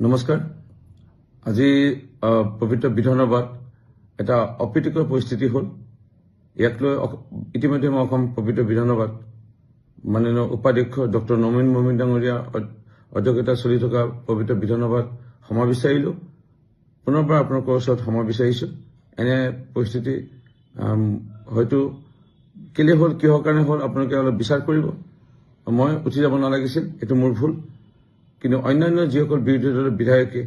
নমস্কাৰ। আজি পবিত্ৰ বিধানসভাত এটা অপ্ৰীতিকৰ পৰিস্থিতি হ'ল। ইয়াক লৈ ইতিমধ্যে মই অসম পবিত্ৰ বিধানসভাত মাননীয় উপাধ্যক্ষ ডক্টৰ নমীন মমিন ডাঙৰীয়া অধ্যক্ষতাত চলি থকা পবিত্ৰ বিধানসভাত ক্ষমা বিচাৰিলোঁ। পুনৰবাৰ আপোনালোকৰ ওচৰত ক্ষমা বিচাৰিছোঁ। এনে পৰিস্থিতি হয়তো কেলে হ'ল, কিহৰ কাৰণে হ'ল আপোনালোকে অলপ বিচাৰ কৰিব। মই উঠি যাব নালাগিছিল, এইটো মোৰ ভুল। কিন্তু অন্যান্য যিসকল বিৰোধী দলৰ বিধায়কে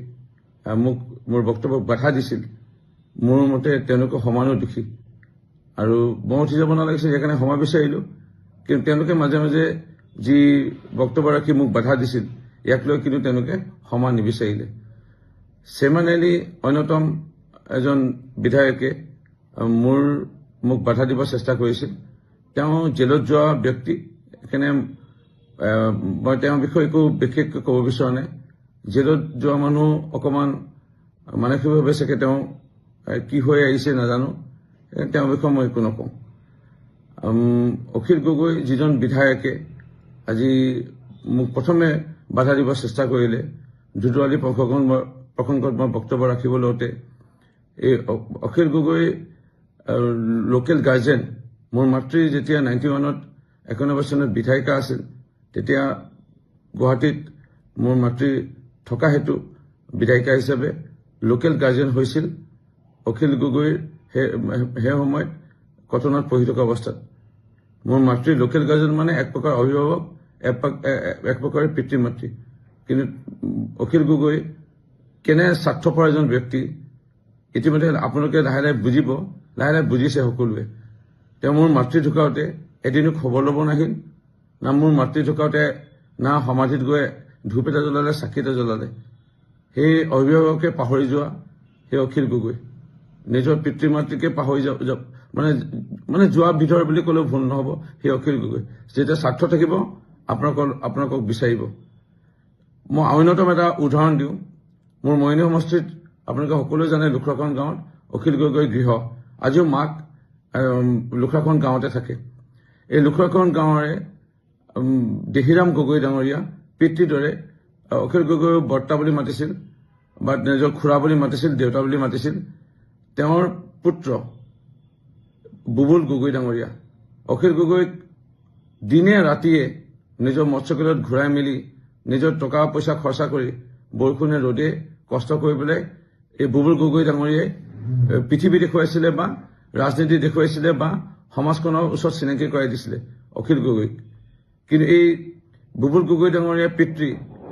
মোক মোৰ বক্তব্যক বাধা দিছিল, মোৰ মতে তেওঁলোকে সমানো দোষী আৰু মই উঠি যাব নালাগিছিল, সেইকাৰণে ক্ষমা বিচাৰিলোঁ। কিন্তু তেওঁলোকে মাজে মাজে যি বক্তব্য ৰাখি মোক বাধা দিছিল, ইয়াক লৈ কিন্তু তেওঁলোকে ক্ষমা নিবিচাৰিলে। চেয়াৰমেন আলী অন্যতম এজন বিধায়কে মোক বাধা দিব চেষ্টা কৰিছিল। তেওঁ জেলত যোৱা ব্যক্তি, সেইকাৰণে মই তেওঁৰ বিষয়ে একো বিশেষকৈ ক'ব বিচৰা নাই। জেলত যোৱা মানুহ অকণমান মানসিকভাৱে চাগে তেওঁ কি হৈ আহিছে নাজানো, তেওঁৰ বিষয়ে মই একো নকওঁ। অখিল গগৈ যিজন বিধায়কে আজি মোক প্ৰথমে বাধা দিব চেষ্টা কৰিলে, দুদুৱালি প্ৰসংগত মই বক্তব্য ৰাখিব লওঁতে এই অখিল গগৈ লোকেল গাৰ্জেন। মোৰ মাতৃ যেতিয়া 91ত 91 চনত বিধায়িকা আছিল, তেতিয়া গুৱাহাটীত মোৰ মাতৃ থকা হেতু বিধায়িকা হিচাপে লোকেল গাৰ্জেন হৈছিল অখিল গগৈৰ সেই সময়ত কটনত পঢ়ি থকা অৱস্থাত। মোৰ মাতৃ লোকেল গাৰ্জেন মানে এক প্ৰকাৰ অভিভাৱক, এক প্ৰকাৰে পিতৃ মাতৃ। কিন্তু অখিল গগৈ কেনে স্বাৰ্থপৰ এজন ব্যক্তি, ইতিমধ্যে আপোনালোকে লাহে লাহে বুজিব, লাহে লাহে বুজিছে সকলোৱে। তেওঁ মোৰ মাতৃ ঢুকাওঁতে এদিনো খবৰ ল'ব নাহিল, না মোৰ মাতৃ ঢুকাওঁতে না সমাধিত গৈ ধূপ এটা জ্বলালে, চাকি এটা জ্বলালে। সেই অভিভাৱকে পাহৰি যোৱা সেই অখিল গগৈ, নিজৰ পিতৃ মাতৃকে পাহৰি মানে যোৱা বিধৰ বুলি ক'লেও ভুল নহ'ব। সেই অখিল গগৈ যেতিয়া স্বাৰ্থ থাকিব আপোনালোকক বিচাৰিব। মই অন্যতম এটা উদাহৰণ দিওঁ। মোৰ মইনী সমষ্টিত আপোনালোকে সকলোৱে জানে লুখৰাখন গাঁৱত অখিল গগৈ গৃহ। আজিও মাক লুখৰাখন গাঁৱতে থাকে। এই লুখৰাখন গাঁৱৰে দেহিৰাম গগৈ ডাঙৰীয়া পিতৃদৰে অখিল গগৈ বৰ্তা বুলি মাতিছিল বা নিজৰ খুৰা বুলি মাতিছিল, দেউতা বুলি মাতিছিল। তেওঁৰ পুত্ৰ বুবুল গগৈ ডাঙৰীয়া অখিল গগৈক দিনে ৰাতিয়ে নিজৰ মটৰচাইকেলত ঘূৰাই মেলি নিজৰ টকা পইচা খৰচা কৰি বৰষুণে ৰ'দে কষ্ট কৰি পেলাই এই বুবুল গগৈ ডাঙৰীয়াই পৃথিৱী দেখুৱাইছিলে বা ৰাজনীতি দেখুৱাইছিলে বা সমাজখনৰ ওচৰত চিনাকি কৰাই দিছিলে অখিল গগৈক। কিন্তু এই বুবুল গগৈ ডাঙৰীয়াৰ পিতৃ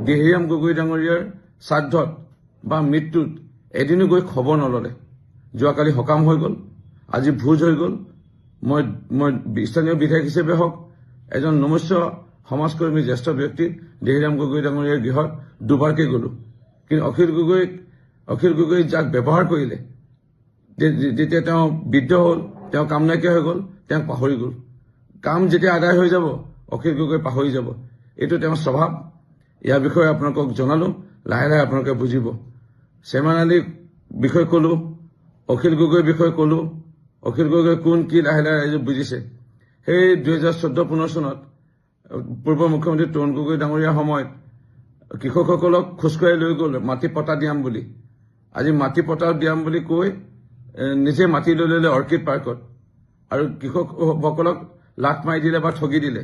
দেহিৰাম গগৈ ডাঙৰীয়াৰ শ্ৰাদ্ধত বা মৃত্যুত এদিনো গৈ খবৰ নললে। যোৱাকালি সকাম হৈ গ'ল, আজি ভোজ হৈ গ'ল। মই স্থানীয় বিধায়ক হিচাপে হওক, এজন নমস্য সমাজকৰ্মী জ্যেষ্ঠ ব্যক্তি দেহিৰাম গগৈ ডাঙৰীয়াৰ গৃহত দুবাৰকৈ গ'লো। কিন্তু অখিল গগৈ যাক ব্যৱহাৰ কৰিলে, যেতিয়া তেওঁ বৃদ্ধ হ'ল, তেওঁ কাম নাইকিয়া হৈ গ'ল, তেওঁক পাহৰি গ'ল। কাম যেতিয়া আদায় হৈ যাব অখিল গগৈ পাহৰি যাব। এইটো তেওঁৰ স্বভাৱ। ইয়াৰ বিষয়ে আপোনালোকক জনালো, লাহে লাহে আপোনালোকে বুজিব। চেয়াৰমেন আলীৰ বিষয়ে ক'লো, অখিল গগৈৰ বিষয়ে ক'লো। অখিল গগৈ কোন কি লাহে লাহে ৰাইজে বুজিছে। সেই 2014-15 চনত পূৰ্ব মুখ্যমন্ত্ৰী তৰুণ গগৈ ডাঙৰীয়াৰ সময়ত কৃষকসকলক খোজকাঢ়ি লৈ গ'ল মাটি পটা দিয়াম বুলি। আজি মাটি পটা দিয়াম বুলি কৈ নিজে মাটি লৈ ল'লে অৰ্কিড পাৰ্কত আৰু কৃষকসকলক লাট মাৰি দিলে বা ঠগি দিলে।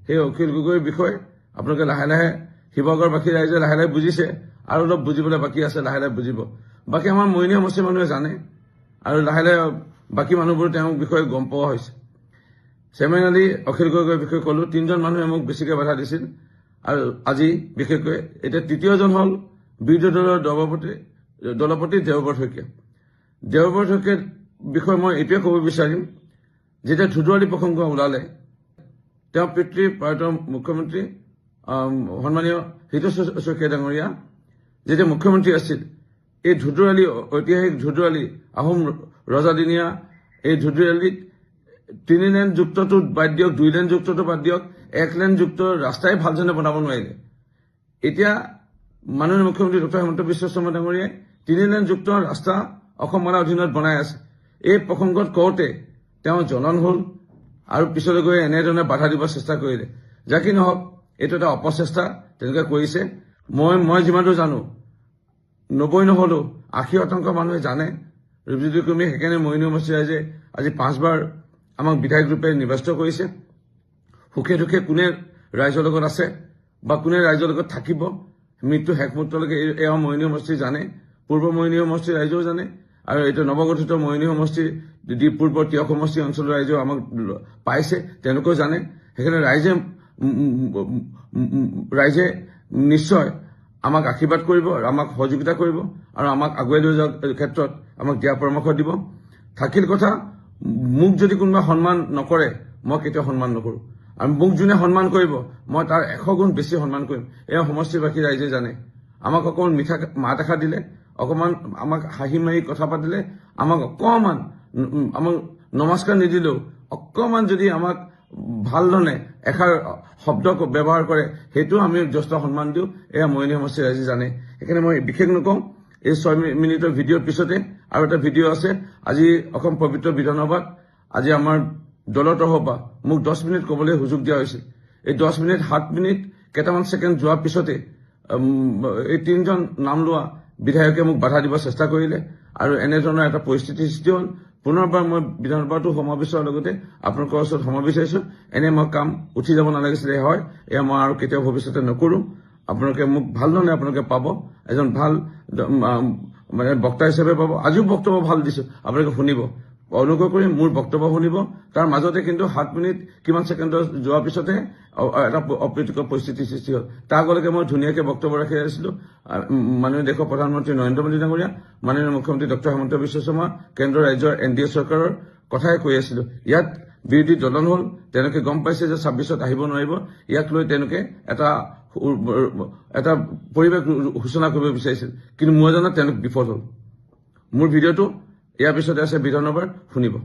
সেই অখিল গগৈৰ বিষয়ে আপোনালোকে লাহে লাহে শিৱসাগৰবাসী ৰাইজে লাহে লাহে বুজিছে, আৰু অলপ বুজিবলৈ বাকী আছে, লাহে লাহে বুজিব। বাকী আমাৰ মইনী সমষ্টিৰ মানুহে জানে আৰু লাহে লাহে বাকী মানুহবোৰ তেওঁৰ বিষয়ে গম পোৱা হৈছে। চেয়াৰমেন আলী অখিল গগৈৰ বিষয়ে ক'লো। 3জন মানুহে মোক বেছিকৈ বাধা দিছিল আৰু আজি বিশেষকৈ এতিয়া তৃতীয়জন হ'ল বিৰোধী দলৰ দলপতি দেৱব্ৰত শইকীয়া। দেৱব্ৰত শইকীয়াৰ বিষয়ে মই এইটোৱে ক'ব বিচাৰিম, যেতিয়া ধুদুৱালি প্ৰসংগ ওলালে, তেওঁৰ পিতৃ প্ৰয়াত মুখ্যমন্ত্ৰী সন্মানীয় হিতেশ্বৰ শইকীয়া ডাঙৰীয়া যেতিয়া মুখ্যমন্ত্ৰী আছিল, এই ধুদুৱালি ঐতিহাসিক ধুদুৱালি আহোম ৰজাদিনীয়া এই ধুদুৱালিত 3 লেন যুক্তটো বাদ দিয়ক, 2 লেন যুক্তটো বাদ দিয়ক, 1 লেন যুক্ত ৰাস্তাই ভালজনে বনাব নোৱাৰিলে। এতিয়া মাননীয় মুখ্যমন্ত্ৰী ডক্টৰ হিমন্ত বিশ্ব শৰ্মা ডাঙৰীয়াই 3 লেন যুক্ত ৰাস্তা অসম মালাৰ অধীনত বনাই আছে। এই প্ৰসংগত কওঁতে তেওঁ জ্বলন হ'ল আৰু পিছলৈ গৈ এনেধৰণে বাধা দিব চেষ্টা কৰিলে। যাকে নহওক, এইটো এটা অপচেষ্টা তেওঁলোকে কৰিছে। মই যিমানটো জানো 90 নহলেও 80% মানুহে জানে ৰূপজ্যোতি কুৰ্মী। সেইকাৰণে মইনু সমষ্টি ৰাইজে আজি 5বাৰ আমাক বিধায়ক ৰূপে নিৰ্বাচিত কৰিছে। সুখে দুখে কোনে ৰাইজৰ লগত আছে বা কোনে ৰাইজৰ লগত থাকিব মৃত্যু শেষ মুহূৰ্তলৈকে এয়া মইনু সমষ্টি জানে, পূৰ্ব মইনু সমষ্টিৰ ৰাইজেও জানে, আৰু এইটো নৱগঠিত মইনু সমষ্টি পূৰ্বৰ তিয়ক সমষ্টি অঞ্চলৰ ৰাইজেও আমাক পাইছে, তেওঁলোকেও জানে। সেইকাৰণে ৰাইজে নিশ্চয় আমাক আশীৰ্বাদ কৰিব, আমাক সহযোগিতা কৰিব আৰু আমাক আগুৱাই লৈ যোৱাৰ ক্ষেত্ৰত আমাক দিয়া পৰামৰ্শ দিব। থাকিল কথা, মোক যদি কোনোবা সন্মান নকৰে মই কেতিয়াও সন্মান নকৰোঁ, আৰু মোক যোনে সন্মান কৰিব মই তাৰ 100 গুণ বেছি সন্মান কৰিম। এয়া সমষ্টিবাসী ৰাইজে জানে। আমাক অকণমান মিঠা মাত এষাৰ দিলে, অকণমান আমাক হাঁহি মাৰি কথা পাতিলে, আমাক অকণমান আমাক নমস্কাৰ নিদিলেও অকণমান যদি আমাক ভাল ধৰণে এষাৰ শব্দ ব্যৱহাৰ কৰে সেইটো আমি যথেষ্ট সন্মান দিওঁ। এয়া মইনু সমষ্টিৰ ৰাইজে জানে। সেইকাৰণে মই বিশেষ নকওঁ। এই 6 মিনিটৰ ভিডিঅ'ৰ পিছতে আৰু এটা ভিডিঅ' আছে। আজি অসম পবিত্ৰ বিধানসভাত আজি আমাৰ দলৰ তৰফৰ পৰা মোক 10 মিনিট ক'বলৈ সুযোগ দিয়া হৈছিল। এই 10 মিনিট 7 মিনিট কেইটামান ছেকেণ্ড যোৱাৰ পিছতে এই 3জন নাম লোৱা বিধায়কে মোক বাধা দিব চেষ্টা কৰিলে আৰু এনেধৰণৰ এটা পৰিস্থিতিৰ সৃষ্টি হ'ল। পুনৰবাৰ মই বিধানসভাটো সমাৱেশৰ লগতে আপোনালোকৰ ওচৰত ক্ষমা বিচাৰিছোঁ। এনে মই কাম উঠি যাব নালাগিছিলে। হয়, এয়া মই আৰু কেতিয়াও ভৱিষ্যতে নকৰোঁ। আপোনালোকে মোক ভাল ধৰণে আপোনালোকে পাব, এজন ভাল মানে বক্তা হিচাপে পাব। আজিও বক্তব্য ভাল দিছোঁ, আপোনালোকে শুনিব। অনুগ্ৰহ কৰি মোৰ বক্তব্য শুনিব। তাৰ মাজতে কিন্তু 7 মিনিট কিমান ছেকেণ্ডৰ যোৱাৰ পিছতে এটা অপ্ৰীতিকৰ পৰিস্থিতিৰ সৃষ্টি হ'ল। তাৰ আগলৈকে মই ধুনীয়াকৈ বক্তব্য ৰাখি আহিছিলোঁ। মাননীয় দেশৰ প্ৰধানমন্ত্ৰী নৰেন্দ্ৰ মোদী ডাঙৰীয়া, মাননীয় মুখ্যমন্ত্ৰী ডক্টৰ হিমন্ত বিশ্ব শৰ্মা, কেন্দ্ৰৰ ৰাজ্যৰ NDA চৰকাৰৰ কথাই কৈ আছিলোঁ। ইয়াত বিৰোধী দলন হ'ল, তেওঁলোকে গম পাইছে যে 26ত আহিব নোৱাৰিব। ইয়াক লৈ তেওঁলোকে এটা পৰিৱেশ সূচনা কৰিব বিচাৰিছিল, কিন্তু মই জনাত তেওঁলোক বিফল হ'ল। মোৰ ভিডিঅ'টো ইয়াৰ পিছতে আছে বিধানসভাৰ, শুনিব।